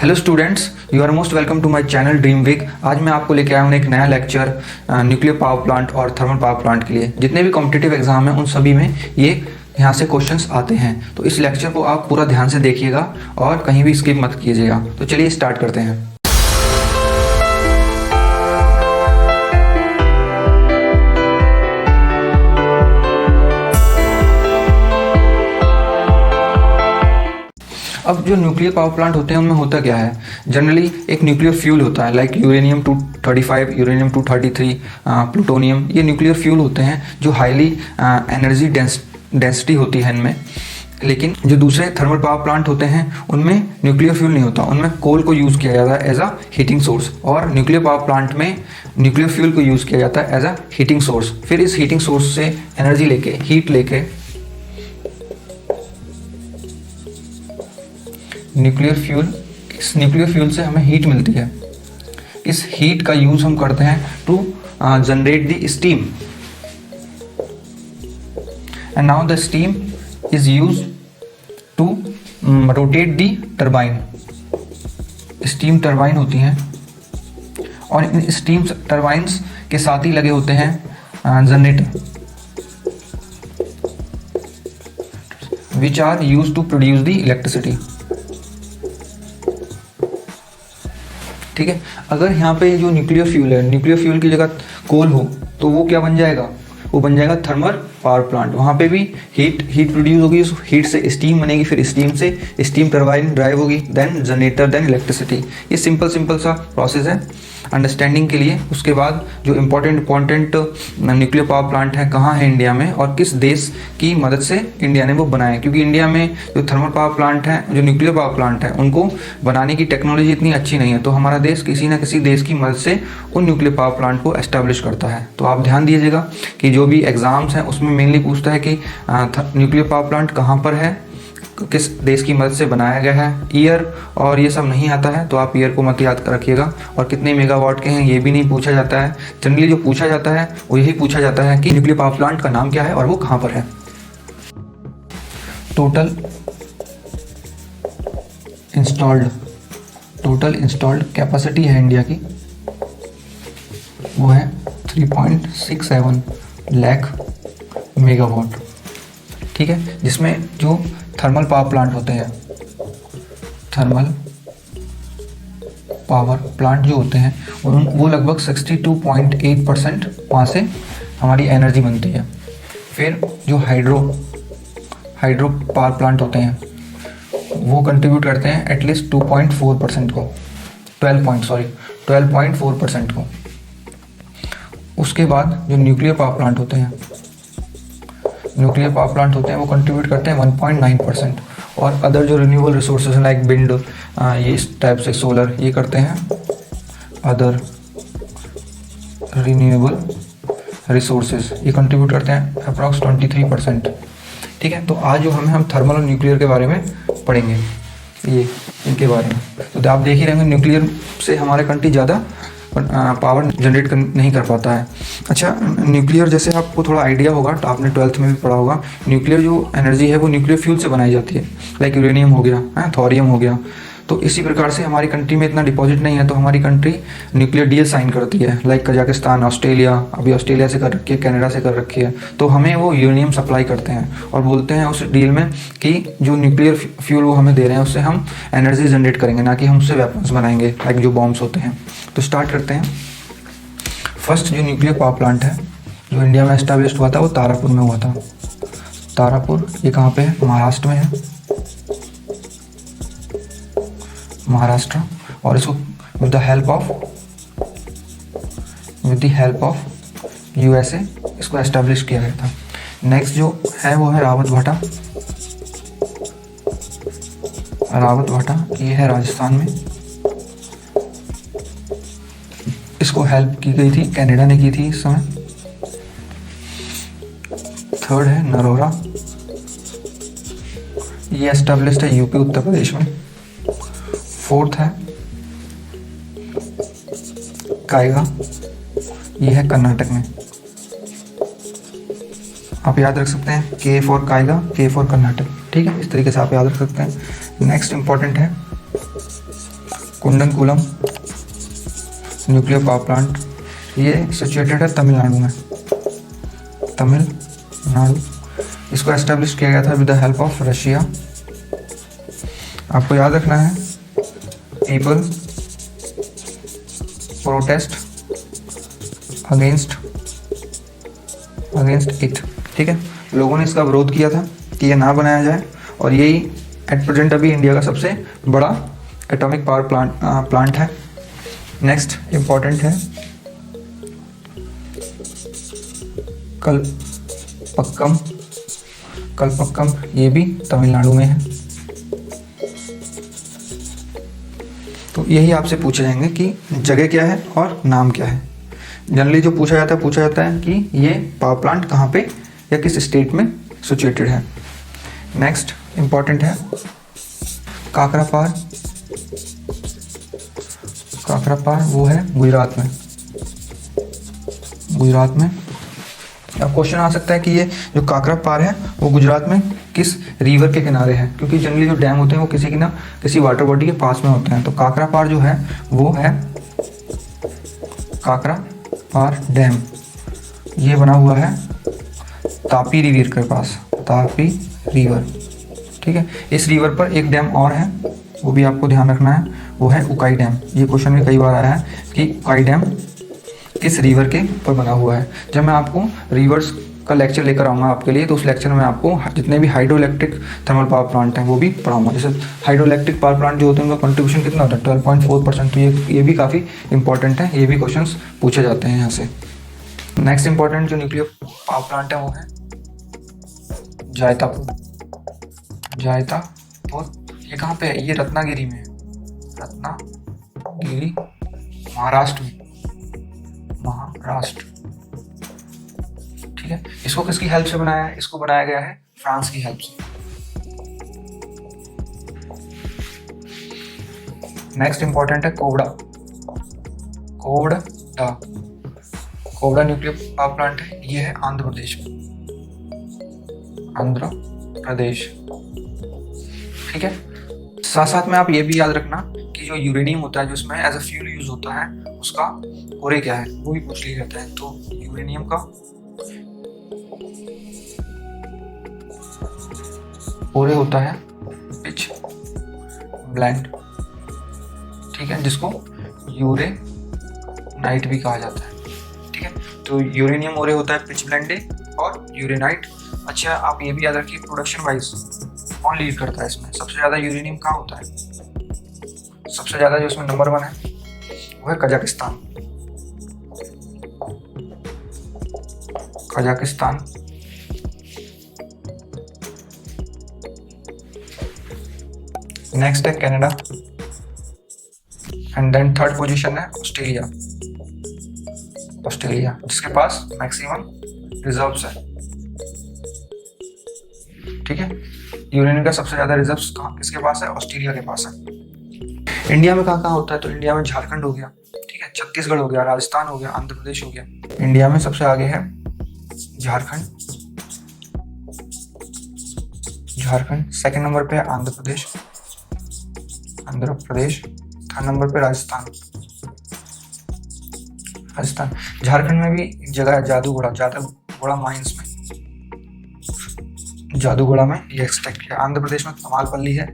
Hello students, you are most welcome to my channel dream week. आज मैं आपको लेके आया हूँ एक नया लेक्चर न्यूक्लियर पावर प्लांट और थर्मल पावर प्लांट के लिए। जितने भी कॉम्पिटिटिव एग्जाम हैं उन सभी में ये यहाँ से क्वेश्चंस आते हैं, तो इस लेक्चर को आप पूरा ध्यान से देखिएगा और कहीं भी स्किप मत कीजिएगा। तो चलिए स्टार्ट करते हैं। अब जो न्यूक्लियर पावर प्लांट होते हैं उनमें होता क्या है, जनरली एक न्यूक्लियर फ्यूल होता है लाइक यूरेनियम 235, यूरेनियम 233, प्लूटोनियम। ये न्यूक्लियर फ्यूल होते हैं जो हाईली एनर्जी डेंसिटी होती है इनमें। लेकिन जो दूसरे थर्मल पावर प्लांट होते हैं उनमें न्यूक्लियर फ्यूल नहीं होता, उनमें कोल को यूज़ किया जाता है एज अ हीटिंग सोर्स, और न्यूक्लियर पावर प्लांट में न्यूक्लियर फ्यूल को यूज़ किया जाता है एज अ हीटिंग सोर्स। फिर इस हीटिंग सोर्स से एनर्जी लेके, हीट लेके इस न्यूक्लियर फ्यूल से हमें हीट मिलती है। इस हीट का यूज हम करते हैं to generate the steam, and now the steam is use to rotate the turbine. Steam turbine होती हैं और इन स्टीम टरबाइंस के साथ ही लगे होते हैं generator, which are use to produce the electricity. ठीक है, अगर यहाँ पे जो न्यूक्लियर फ्यूल है, न्यूक्लियर फ्यूल की जगह कोल हो तो वो क्या बन जाएगा, वो बन जाएगा थर्मल पावर प्लांट। वहाँ पे भी हीट प्रोड्यूस होगी, उस हीट से स्टीम बनेगी, फिर स्टीम से स्टीम टरबाइन ड्राइव होगी, देन जनरेटर, देन इलेक्ट्रिसिटी। ये सिंपल सा प्रोसेस है अंडरस्टैंडिंग के लिए। उसके बाद जो इम्पोर्टेंट न्यूक्लियर पावर प्लांट है कहाँ है इंडिया में, और किस देश की मदद से इंडिया ने वो बनाया, क्योंकि इंडिया में जो थर्मल पावर प्लांट है, जो न्यूक्लियर पावर प्लांट है, उनको बनाने की टेक्नोलॉजी इतनी अच्छी नहीं है। तो हमारा देश किसी न किसी देश की मदद से उन न्यूक्लियर पावर प्लांट को एस्टेब्लिश करता है। तो आप ध्यान दीजिएगा कि जो भी एग्जाम्स हैं उसमें मेनली पूछता है कि न्यूक्लियर पावर प्लांट कहाँ पर है, किस देश की मदद से बनाया गया है। ईयर और ये सब नहीं आता है, तो आप ईयर को मत याद रखिएगा, और कितने मेगावाट के हैं ये भी नहीं पूछा जाता है। जनरली जो पूछा जाता है वो यही पूछा जाता है कि न्यूक्लियर पावर प्लांट का नाम क्या है और वो कहाँ पर है। टोटल इंस्टॉल्ड कैपेसिटी है इंडिया की, वो है 3.67 लाख मेगावाट। ठीक है, जिसमें जो थर्मल पावर प्लांट होते हैं, थर्मल पावर प्लांट जो होते हैं वो लगभग 62.8% वहाँ से हमारी एनर्जी बनती है। फिर जो हाइड्रो पावर प्लांट होते हैं वो कंट्रीब्यूट करते हैं एटलीस्ट 2.4% को, 12.4% को। उसके बाद जो न्यूक्लियर पावर प्लांट होते हैं वो कंट्रीब्यूट करते हैं 1.9%, और अदर जो रिन्यूएबल रिसोर्सेज लाइक विंड, ये इस टाइप से सोलर, ये करते हैं अदर रिन्यूएबल रिसोर्सेज, ये कंट्रीब्यूट करते हैं अप्रॉक्स 23%। ठीक है, तो आज जो हम थर्मल और न्यूक्लियर के बारे में पढ़ेंगे, ये इनके बारे में। तो आप देख ही रहेंगे न्यूक्लियर से हमारे कंट्री ज़्यादा पावर जनरेट नहीं कर पाता है। अच्छा, न्यूक्लियर जैसे आपको थोड़ा आइडिया होगा, तो आपने 12th में भी पढ़ा होगा, न्यूक्लियर जो एनर्जी है वो न्यूक्लियर फ्यूल से बनाई जाती है, लाइक यूरेनियम हो गया, थोरियम हो गया। तो इसी प्रकार से हमारी कंट्री में इतना डिपॉजिट नहीं है, तो हमारी कंट्री न्यूक्लियर डील साइन करती है, लाइक कजाकिस्तान, ऑस्ट्रेलिया, अभी ऑस्ट्रेलिया से कर रखी है, कनाडा से कर रखी है। तो हमें वो यूरेनियम सप्लाई करते हैं और बोलते हैं उस डील में कि जो न्यूक्लियर फ्यूल वो हमें दे रहे हैं उससे हम एनर्जी जनरेट करेंगे, ना कि हम उससे वेपन्स बनाएंगे लाइक जो बॉम्ब्स होते हैं। तो स्टार्ट करते हैं। फर्स्ट जो न्यूक्लियर पावर प्लांट है जो इंडिया में एस्टैब्लिश हुआ था वो तारापुर में हुआ था। तारापुर ये कहाँ पे है, महाराष्ट्र में है, महाराष्ट्र। और इसको with the help of USA इसको एस्टैब्लिश किया गया था। नेक्स्ट जो है वो है रावत भाटा, ये है राजस्थान में, इसको हेल्प की गई थी, कनाडा ने की थी इस समय। थर्ड है नरोरा, ये एस्टैब्लिश्ड है यूपी उत्तर प्रदेश में। फोर्थ है कायगा, ये है कर्नाटक में। आप याद रख सकते हैं K for Kaiga, K for Karnataka. ठीक है, इस तरीके से आप याद रख सकते हैं। नेक्स्ट इंपॉर्टेंट है कुंडनकुलम न्यूक्लियर पावर प्लांट, ये सिचुएटेड है तमिलनाडु में, तमिलनाडु। इसको एस्टेब्लिश किया गया था with the help of Russia. आपको याद रखना है, पीपल प्रोटेस्ट अगेंस्ट इट, ठीक है। लोगों ने इसका विरोध किया था कि ये ना बनाया जाए, और यही एट प्रेजेंट अभी इंडिया का सबसे बड़ा एटॉमिक पावर प्लांट है। नेक्स्ट इम्पॉर्टेंट है कलपक्कम, ये भी तमिलनाडु में है। तो यही आपसे पूछे जाएंगे कि जगह क्या है और नाम क्या है। जनरली जो पूछा जाता है कि ये पावर प्लांट कहाँ पे या किस स्टेट में सिचुएटेड है। नेक्स्ट इम्पॉर्टेंट है काकरा पार, वो है गुजरात में। अब क्वेश्चन आ सकता है कि ये जो काकरा पार है वो गुजरात में किस रिवर के किनारे है, क्योंकि जनरली जो डैम होते हैं वो किसी वाटर बॉडी के पास में होते हैं। तो काकरा पार जो है वो है काकरा पार डैम, ये बना हुआ है तापी रिवर के पास, तापी रिवर, ठीक है। इस रिवर पर एक डैम और है, वो भी आपको ध्यान रखना है, वो है उकाई डैम। ये क्वेश्चन में कई बार आया है कि उकाई डैम किस रिवर के ऊपर बना हुआ है। जब मैं आपको रिवर्स का लेक्चर लेकर आऊँगा आपके लिए, तो उस लेक्चर में आपको जितने भी hydro electric thermal power plant हैं वो भी पढ़ाऊंगा। जैसे हाइड्रो इलेक्ट्रिक पावर प्लांट जो होते हैं उनका कंट्रीब्यूशन कितना होता है, 12.4%। तो ये भी काफ़ी इंपॉर्टेंट है, ये भी क्वेश्चंस पूछे जाते हैं यहाँ से। नेक्स्ट इंपॉर्टेंट जो न्यूक्लियर पावर प्लांट है वो है जायतापुर। ये कहाँ पे है? ये रत्नागिरी में है, रत्नागिरी महाराष्ट्र में, ठीक है। इसको किसकी हेल्प से बनाया है? इसको बनाया गया है फ्रांस की हेल्प से। नेक्स्ट इंपॉर्टेंट है कोवड़ा न्यूक्लियर पावर प्लांट है, ये है आंध्र प्रदेश, ठीक है। साथ में आप ये भी याद रखना कि जो यूरेनियम होता है जो इसमें एज अ फ्यूल यूज होता है, उसका कोरे क्या है वो भी पूछ लिया जाता है। तो यूरेनियम का कोरे होता है पिच ब्लेंड, ठीक है, जिसको यूरेनाइट भी कहा जाता है, ठीक है। तो यूरेनियम ओरे होता है पिच ब्लेंडेड और यूरेनाइट। अच्छा, आप ये भी याद रखिए प्रोडक्शन वाइज कौन लीड करता है इसमें, सबसे ज़्यादा यूरेनियम कहाँ होता है? सबसे ज़्यादा जो इसमें नंबर 1 है वो है कजाकिस्तान। नेक्स्ट है Canada, and then third position है ऑस्ट्रेलिया, जिसके पास मैक्सिमम रिजर्व्स है, ठीक है। यूरेनियम का सबसे ज्यादा रिजर्व्स किसके पास है? ऑस्ट्रेलिया के पास है। इंडिया में कहाँ होता है? तो इंडिया में झारखंड हो गया, ठीक है, छत्तीसगढ़ हो गया, राजस्थान हो गया, आंध्र प्रदेश हो गया। इंडिया में सबसे आगे है झारखंड, सेकंड नंबर पे है आंध्र प्रदेश, थर्ड नंबर पे राजस्थान। झारखंड में भी एक जगह है जादूगोड़ा माइंस में, जादूगोड़ा में ये एक्सट्रैक्ट किया। आंध्र प्रदेश में तमालपल्ली है,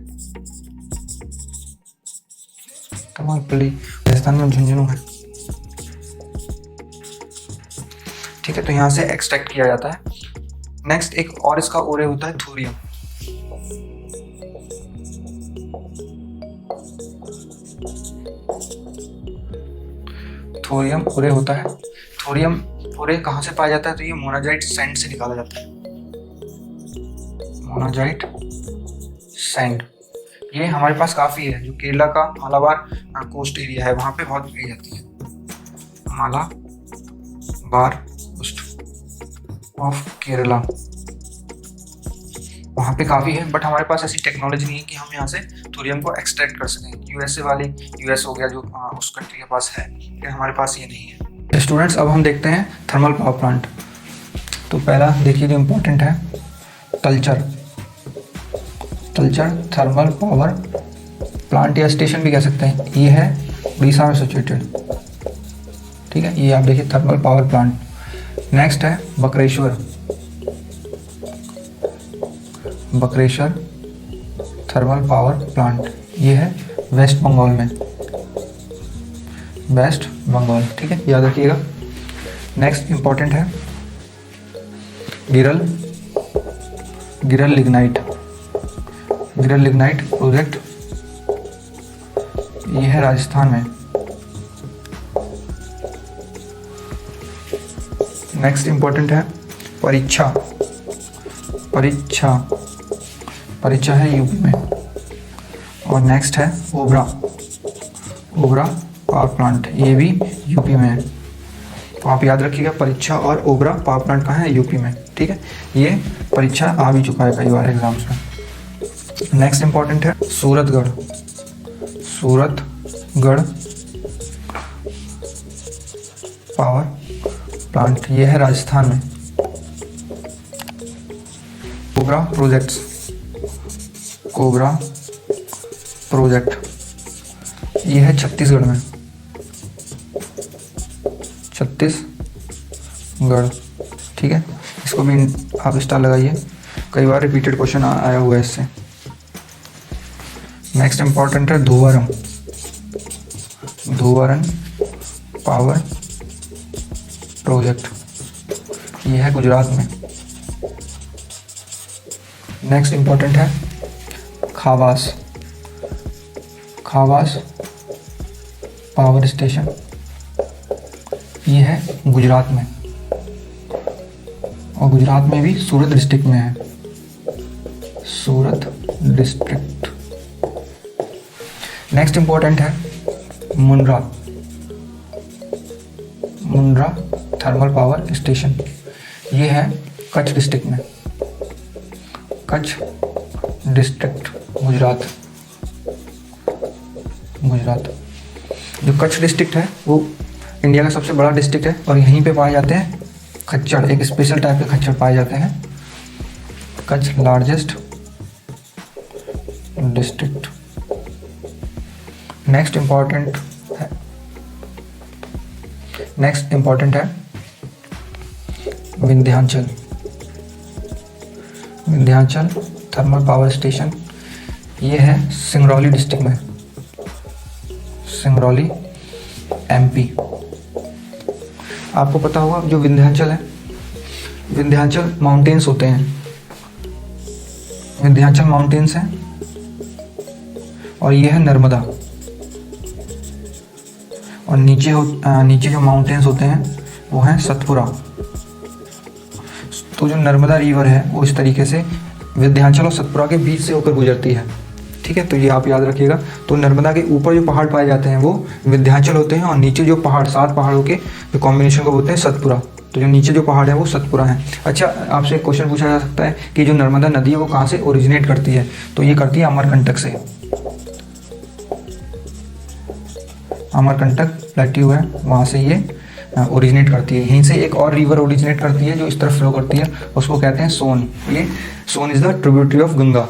राजस्थान में झुंझुनू है, ठीक है। तो यहाँ से एक्सट्रैक्ट किया जाता है। नेक्स्ट एक और इसका ओरे होता है थोरियम। थोरियम ओरे होता है। थोरियम ओरे कहाँ से पाया जाता है? तो ये मोनाजाइट सैंड से निकाला जाता है। मोनाजाइट सैंड ये हमारे पास काफ़ी है, जो केरला का मालाबार कोस्ट एरिया है वहाँ पे बहुत पाई जाती है। मालाबार कोस्ट ऑफ केरला, वहाँ पे काफ़ी है, बट हमारे पास ऐसी टेक्नोलॉजी नहीं है कि हम यहाँ से थोरियम को एक्सट्रैक्ट कर सकें। यूएस हो गया जो उस कंट्री के पास है, लेकिन हमारे पास ये नहीं है। स्टूडेंट्स, अब हम देखते हैं थर्मल पावर प्लांट। तो पहला देखिए जो इम्पोर्टेंट है तलचर थर्मल पावर प्लांट या स्टेशन भी कह सकते हैं। ये है उड़ीसा में सिचुएटेड, ठीक है। ये आप देखिए थर्मल पावर प्लांट। नेक्स्ट है Bakreshwar, Bakreshwar thermal power plant. ये है वेस्ट बंगाल में, वेस्ट बंगाल, ठीक है, याद रखिएगा। नेक्स्ट इंपॉर्टेंट है गिरल, गिरल लिग्नाइट, गिरल लिग्नाइट प्रोजेक्ट। ये है राजस्थान में। नेक्स्ट इंपॉर्टेंट है परीक्षा, परीक्षा, परीक्षा है यूपी में। और नेक्स्ट है ओबरा, ओबरा पावर प्लांट, ये भी यूपी में है। तो आप याद रखिएगा परीक्षा और ओबरा पावर प्लांट कहाँ है, यूपी में, ठीक है। ये परीक्षा आ भी चुका है कई बार एग्जाम्स में। नेक्स्ट इंपॉर्टेंट है सूरतगढ़, सूरतगढ़ पावर प्लांट, ये है राजस्थान में। कोबरा प्रोजेक्ट्स, कोबरा प्रोजेक्ट, ये है छत्तीसगढ़ में, छत्तीसगढ़, ठीक है। इसको भी आप स्टार लगाइए, कई बार रिपीटेड क्वेश्चन आया हुआ है इससे। नेक्स्ट इंपॉर्टेंट है धोवारम, धोवारम पावर प्रोजेक्ट, ये है गुजरात में। नेक्स्ट इंपॉर्टेंट है खावास, खावास पावर स्टेशन, ये है गुजरात में। और गुजरात में भी सूरत डिस्ट्रिक्ट में है, सूरत डिस्ट्रिक्ट। नेक्स्ट इंपॉर्टेंट है Mundra, Mundra thermal power station, ये है कच्छ डिस्ट्रिक्ट में, कच्छ डिस्ट्रिक्ट गुजरात, गुजरात। जो कच्छ डिस्ट्रिक्ट है वो इंडिया का सबसे बड़ा डिस्ट्रिक्ट है और यहीं पे पाए जाते हैं खच्चर, एक स्पेशल टाइप के खच्चर पाए जाते हैं। Kutch largest district. Next important है, नेक्स्ट इंपॉर्टेंट है Vindhyachal, Vindhyachal thermal power station, ये है सिंगरौली डिस्ट्रिक्ट में, सिंगरौली एमपी। आपको पता होगा जो विंध्याचल है, विंध्याचल माउंटेन्स होते हैं, विंध्याचल माउंटेन्स हैं। और ये है नर्मदा, और नीचे जो माउंटेन्स होते हैं वो हैं सतपुरा। तो जो नर्मदा रिवर है वो इस तरीके से विंध्याचल और सतपुरा के बीच से होकर गुजरती है, ठीक है। तो ये आप याद रखिएगा। तो नर्मदा के ऊपर जो पहाड़ पाए जाते हैं वो विंध्याचल होते हैं, और नीचे जो पहाड़ 7 पहाड़ों के जो कॉम्बिनेशन को बोलते हैं सतपुरा। तो जो नीचे जो पहाड़ है वो सतपुरा है। अच्छा, आपसे एक क्वेश्चन पूछा जा सकता है कि जो नर्मदा नदी है वो कहाँ से ओरिजिनेट करती है, तो ये करती है अमरकंटक से। अमरकंटक प्लेट्यू है, वहाँ से ये ओरिजिनेट करती है। यहीं से एक और रिवर ओरिजिनेट करती है जो इस तरफ फ्लो करती है, उसको कहते हैं सोन। ये Son is the tributary of Ganga.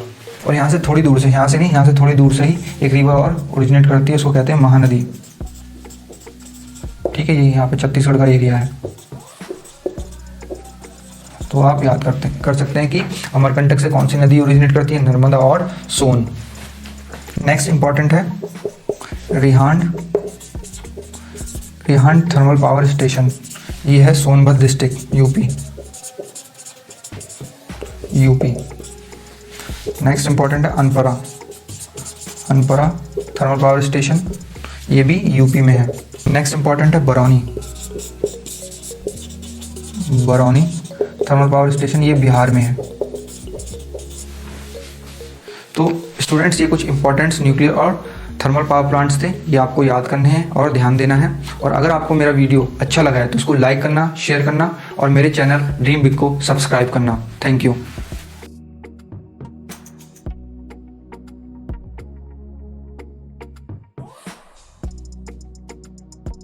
और यहाँ से थोड़ी दूर से, यहाँ से नहीं, यहाँ से थोड़ी दूर से ही एक रिवर और ओरिजिनेट करती है, उसको कहते हैं महानदी, ठीक है। ये यहाँ पे छत्तीसगढ़ का एरिया है। तो आप याद कर सकते हैं कि अमरकंटक से कौन सी नदी ओरिजिनेट करती है, नर्मदा और सोन। नेक्स्ट इंपॉर्टेंट है Rihand, Rihand thermal power station, ये है Sonbhadra district, UP, UP. Next important है Anpara, Anpara thermal power station, ये भी यूपी में है। नेक्स्ट इंपॉर्टेंट है Barauni, Barauni thermal power station, ये बिहार में है। तो स्टूडेंट्स, ये कुछ इंपॉर्टेंट्स न्यूक्लियर और थर्मल पावर प्लांट्स थे, ये आपको याद करने हैं और ध्यान देना है। और अगर आपको मेरा वीडियो अच्छा लगा है तो इसको लाइक करना, शेयर करना और मेरे चैनल ड्रीम बिग को सब्सक्राइब करना। Thank you.